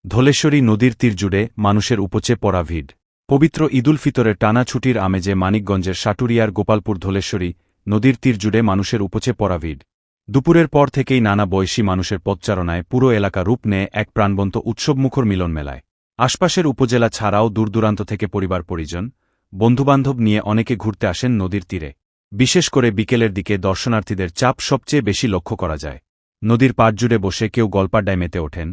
ধলেশ্বরী নদীর তীর জুড়ে মানুষের উপচে পড়া ভিড়। পবিত্র ঈদুল ফিতরের টানা ছুটির আমেজে মানিকগঞ্জের সাটুরিয়ার গোপালপুর ধলেশ্বরী নদীর তীর জুড়ে মানুষের উপচে পড়া ভিড়। দুপুরের পর থেকেই নানা বয়সী মানুষের পথচারণায় পুরো এলাকা রূপ নেয় এক প্রাণবন্ত উৎসবমুখর মিলন মেলায়। আশপাশের উপজেলা ছাড়াও দূরদূরান্ত থেকে পরিবার পরিজন, বন্ধুবান্ধব নিয়ে অনেকে ঘুরতে আসেন নদীর তীরে। বিশেষ করে বিকেলের দিকে দর্শনার্থীদের চাপ সবচেয়ে বেশি লক্ষ্য করা যায়। নদীর পাড় জুড়ে বসে কেউ গল্পাড্ডায় মেতে ওঠেন,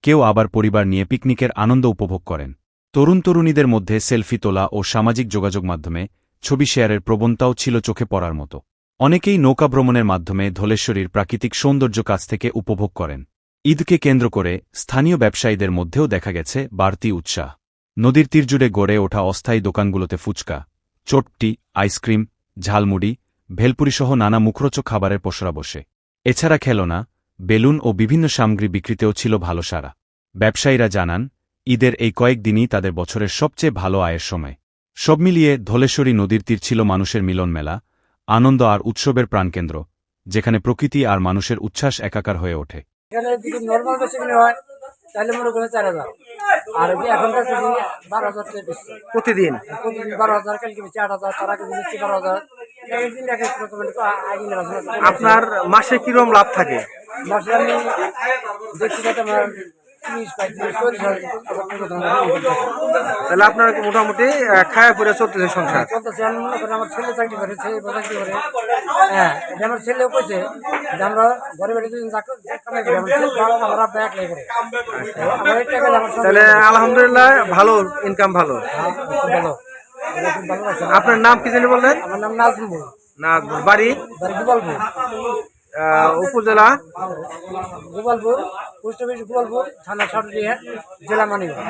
কেউ আবার পরিবার নিয়ে পিকনিকের আনন্দ উপভোগ করেন। তরুণ-তরুণীদের মধ্যে সেলফি তোলা ও সামাজিক যোগাযোগ মাধ্যমে ছবি শেয়ারের প্রবণতাও ছিল চোখে পড়ার মতো। অনেকেই নৌকা ভ্রমণের মাধ্যমে ধলেশ্বরীর প্রাকৃতিক সৌন্দর্য কাছ থেকে উপভোগ করেন। ঈদকে কেন্দ্র করে স্থানীয় ব্যবসায়ীদের মধ্যেও দেখা গেছে বাড়তি উৎসাহ। নদীর তীর জুড়ে গড়ে ওঠা অস্থায়ী দোকানগুলোতে ফুচকা, চটপটি, আইসক্রিম, ঝালমুড়ি, ভেলপুরিসহ নানা মুখরোচক খাবারের পসরা বসে। এছাড়া খেলনা, বেলুন ও বিভিন্ন সামগ্রী বিক্রিতেও ছিল ভালো সাড়া। ব্যবসায়ীরা জানান, ঈদের এই কয়েকদিনই তাদের বছরের সবচেয়ে ভালো আয়ের সময়। সব মিলিয়ে ধলেশ্বরী নদীর তীর ছিল মানুষের মিলন মেলা, আনন্দ আর উৎসবের প্রাণকেন্দ্র, যেখানে প্রকৃতি আর মানুষের উচ্ছ্বাস একাকার হয়ে ওঠে। এখানে যদি নর্মাল বেশিখানে হয় তাহলে মনে করেন 4,000, আর এখনকার 12,000 প্রতিদিন। প্রতিদিন 12,000, কালকে বেশি 8,000, তার আগে দিন 12,000। একদিন এক এক রকমের আগে আপনার মাসে কিরকম লাভ থাকে? মাসে আমি দেখছি যাতে আমার 30-40,000 তাহলে আপনার মোটামুটি খায়া পরে চলতেছে সংসার। চলতেছে। আমি মনে করেন আমার ছেলে চাকরি করে, ছেলে চাকরি করে। হ্যাঁ, এটা আমার ছেলেও কইছে যে আমরা ঘরে বেড়ে দুদিন কামাই করি, আমার আব্বা একলাই করে। আমার এই টাকা আমার তাহলে আলহামদুলিল্লাহ ভালো ইনকাম, ভালো। ভালো, খুব ভালো লাগছে। আপনার নাম কি জানি বললেন? আমার নাম নাজমুল। নাজমুল। বাড়ি? বাড়ি গোপালপুর। উপজেলা গোপালপুর, পোস্ট অফিস গোপালপুর, থানা সাটুরিয়া, জেলা মানিকগঞ্জ।